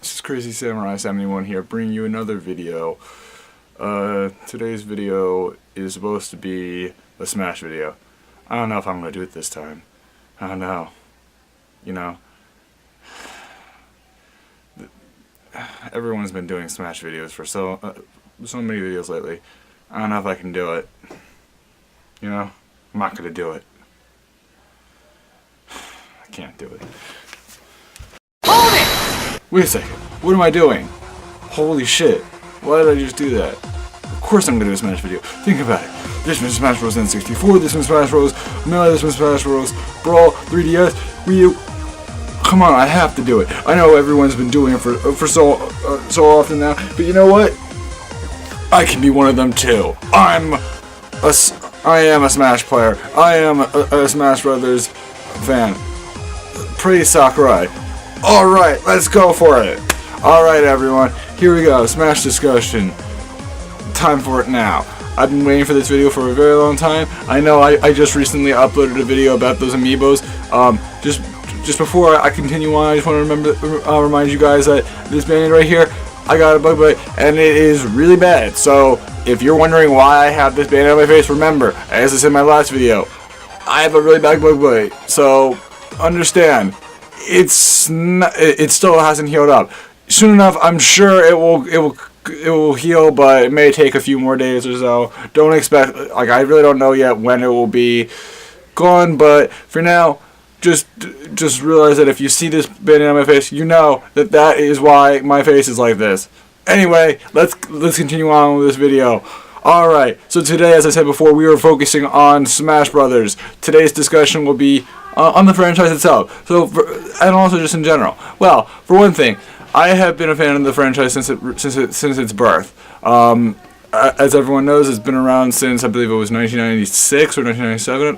This is Crazy Samurai 71 here, bringing you another video. Today's video is supposed to be a Smash video. I don't know if I'm going to do it this time. I don't know. You know, everyone's been doing Smash videos for so many videos lately. I don't know if I can do it. You know, I'm not going to do it. I can't do it. Wait a second, what am I doing? Holy shit, why did I just do that? Of course I'm gonna do a Smash video. Think about it. This one's Smash Bros. N64, this one's Smash Bros. Melee, this one's Smash Bros. Brawl, 3DS, Wii U. Come on, I have to do it. I know everyone's been doing it for so often now, but you know what? I can be one of them too. I am a Smash player. I am a Smash Brothers fan. Praise Sakurai. Alright, let's go for it. Alright everyone, here we go, Smash discussion. Time for it now. I've been waiting for this video for a very long time. I know I just recently uploaded a video about those amiibos. Just before I continue on, I just want to remind you guys that this band right here, I got a bug bite, and it is really bad. So, if you're wondering why I have this band on my face, remember, as I said in my last video, I have a really bad bug bite. So, understand. It still hasn't healed up. Soon enough, I'm sure it will heal, but it may take a few more days or so. Don't expect, I really don't know yet when it will be gone, but for now, just realize that if you see this band on my face, you know that is why my face is like this. Anyway, let's continue on with this video. Alright, so today, as I said before, we are focusing on Smash Brothers. Today's discussion will be on the franchise itself, and also just in general. Well, for one thing, I have been a fan of the franchise since its birth. As everyone knows, it's been around since I believe it was 1996 or 1997,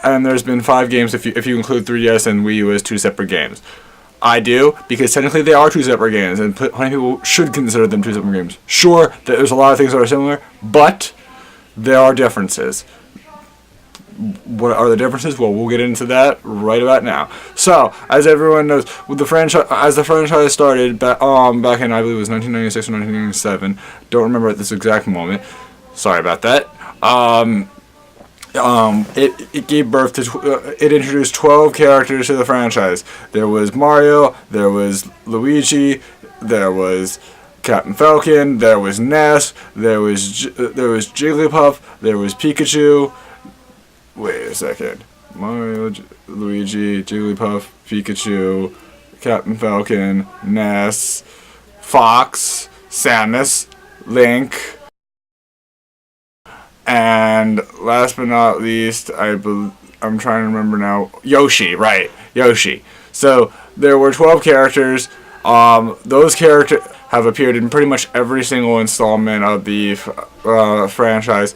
and there's been 5 games if you include 3DS and Wii U as 2 separate games. I do, because technically they are 2 separate games, and plenty of people should consider them 2 separate games. Sure, there's a lot of things that are similar, but there are differences. What are the differences? Well, we'll get into that right about now. So, as everyone knows, with the franchise started back in, I believe it was 1996 or 1997. Don't remember at this exact moment. Sorry about that. It gave birth to, it introduced 12 characters to the franchise. There was Mario, there was Luigi, there was Captain Falcon, there was Ness, there was Jigglypuff, there was Pikachu. Wait a second. Mario, Luigi, Jigglypuff, Pikachu, Captain Falcon, Ness, Fox, Samus, Link, and last but not least, I'm trying to remember now, Yoshi, right, Yoshi. So, there were 12 characters. Those characters have appeared in pretty much every single installment of the franchise.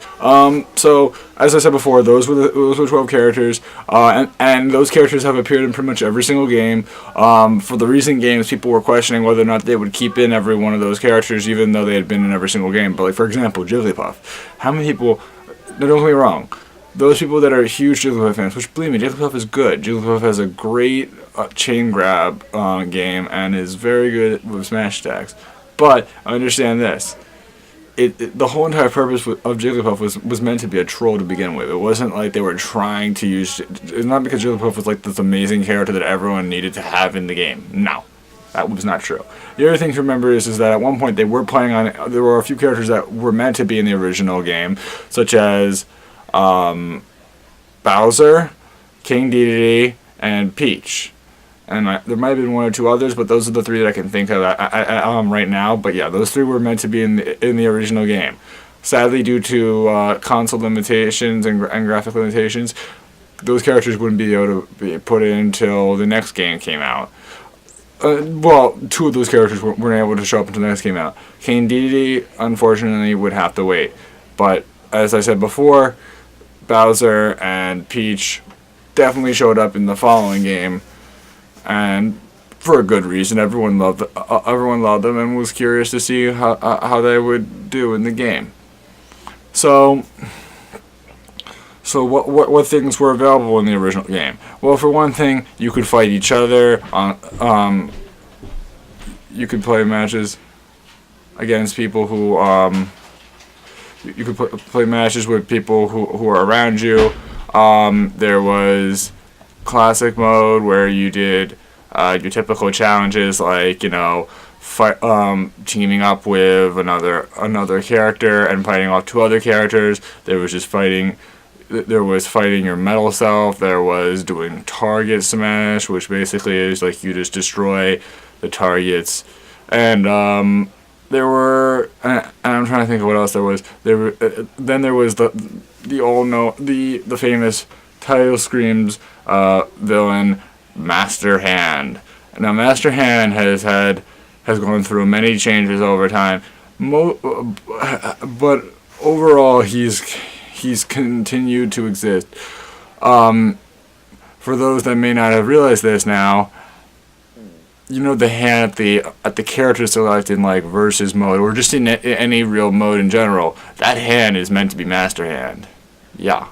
So, as I said before, those were 12 characters, and those characters have appeared in pretty much every single game. For the recent games, people were questioning whether or not they would keep in every one of those characters, even though they had been in every single game. But, like, for example, Jigglypuff. How many people... No, don't get me wrong. Those people that are huge Jigglypuff fans, which, believe me, Jigglypuff is good. Jigglypuff has a great chain grab game and is very good with smash attacks. But understand this: the whole entire purpose of Jigglypuff was meant to be a troll to begin with. It wasn't like they were trying to use. It's not because Jigglypuff was like this amazing character that everyone needed to have in the game. No, that was not true. The other thing to remember is that at one point they were playing on. There were a few characters that were meant to be in the original game, such as Bowser, King Dedede, and Peach. And there might have been 1 or 2 others, but those are the 3 that I can think of right now. But yeah, those 3 were meant to be in the original game. Sadly, due to console limitations and graphic limitations, those characters wouldn't be able to be put in until the next game came out. Well, 2 of those characters weren't able to show up until the next game out. King Dedede, unfortunately, would have to wait. But as I said before, Bowser and Peach definitely showed up in the following game. And for a good reason, everyone loved them and was curious to see how they would do in the game. So what things were available in the original game? Well, for one thing, you could fight each other on you could play matches against people who you could play matches with people who are around you. There was classic mode where you did your typical challenges, like, you know, teaming up with another character and fighting off two other characters. There was just fighting. There was fighting your metal self. There was doing target smash, which basically is like you just destroy the targets. And there were, and I'm trying to think of what else there was. Then there was the famous title screams villain, Master Hand. Now, Master Hand has gone through many changes over time, but overall he's continued to exist. For those that may not have realized this now, you know, the hand at the character select in like versus mode or just in any real mode in general, that hand is meant to be Master Hand. Yeah,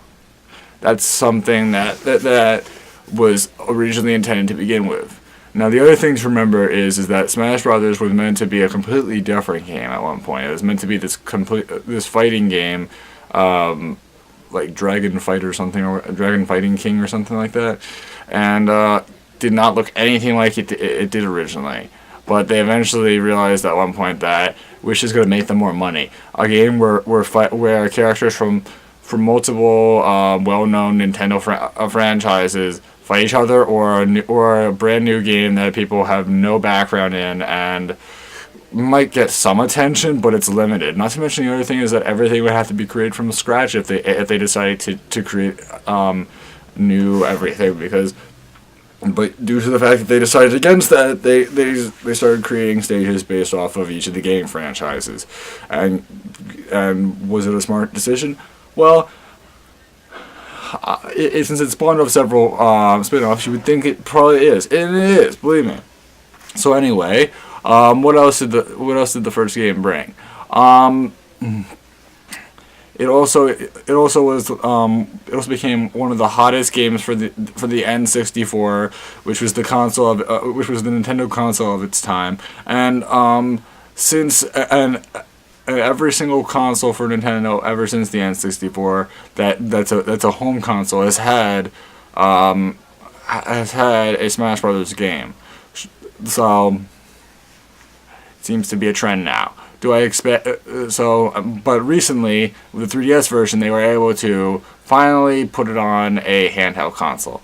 that's something that was originally intended to begin with. Now, the other thing to remember is that Smash Brothers was meant to be a completely different game at one point. It was meant to be this fighting game, like Dragon Fight or something, or Dragon Fighting King or something like that, and did not look anything like it did originally. But they eventually realized at one point that which is going to make them more money. A game where characters from multiple well-known Nintendo franchises fight each other, or a brand new game that people have no background in and might get some attention, but it's limited. Not to mention the other thing is that everything would have to be created from scratch if they decided to create new everything, but due to the fact that they decided against that, they started creating stages based off of each of the game franchises. And was it a smart decision? Well, since it spawned off several spin-offs, you would think it probably is, and it is, believe me. So anyway, what else did the first game bring? It also became one of the hottest games for the N64, which was the Nintendo console of its time, and every single console for Nintendo ever since the N64 that's a home console has had a Smash Brothers game. So it seems to be a trend now. Do I expect but recently with the 3DS version they were able to finally put it on a handheld console.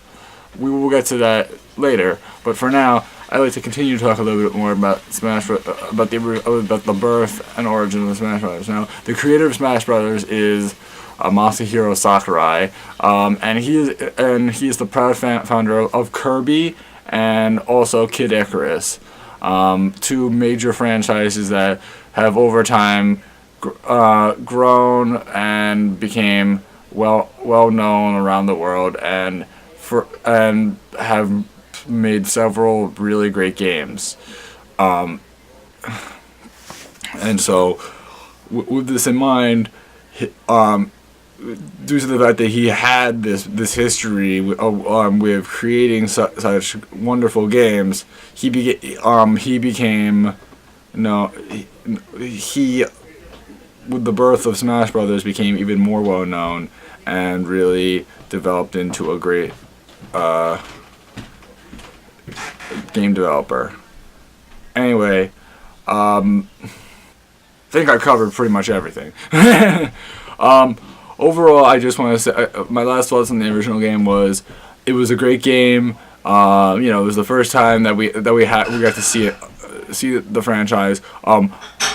We will get to that later, but for now I'd like to continue to talk a little bit more about about the birth and origin of the Smash Brothers. Now, the creator of Smash Brothers is Masahiro Sakurai, and he is the proud founder of Kirby and also Kid Icarus, two major franchises that have over time grown and became well known around the world, and have made several really great games. And so, with this in mind, due to the fact that he had this history with creating such wonderful games, he with the birth of Smash Brothers became even more well known and really developed into a great game developer. Anyway, I think I covered pretty much everything. Overall, I just want to say my last thoughts on the original game was it was a great game. It was the first time that we got to see the franchise.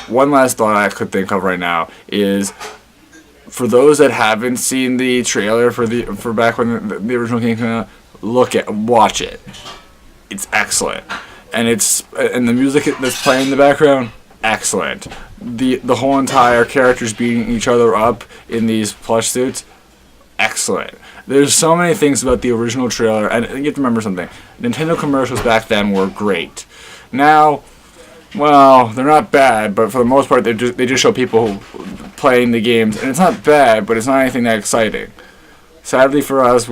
One last thought I could think of right now is, for those that haven't seen the trailer for back when the original game came out, watch it. It's excellent, and the music that's playing in the background, excellent. The whole entire characters beating each other up in these plush suits, excellent. There's so many things about the original trailer, and you have to remember something. Nintendo commercials back then were great. Now, well, they're not bad, but for the most part, they just show people playing the games, and it's not bad, but it's not anything that exciting. Sadly for us,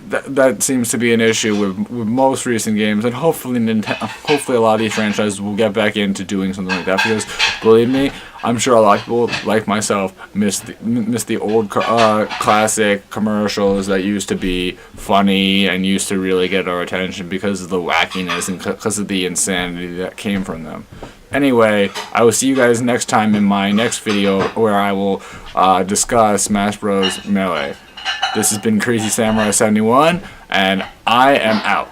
that seems to be an issue with most recent games, and hopefully hopefully a lot of these franchises will get back into doing something like that, because believe me, I'm sure a lot of people like myself miss the old classic commercials that used to be funny and used to really get our attention because of the wackiness and because of the insanity that came from them. Anyway, I will see you guys next time in my next video, where I will discuss Smash Bros. Melee. This has been Crazy Samurai 71, and I am out.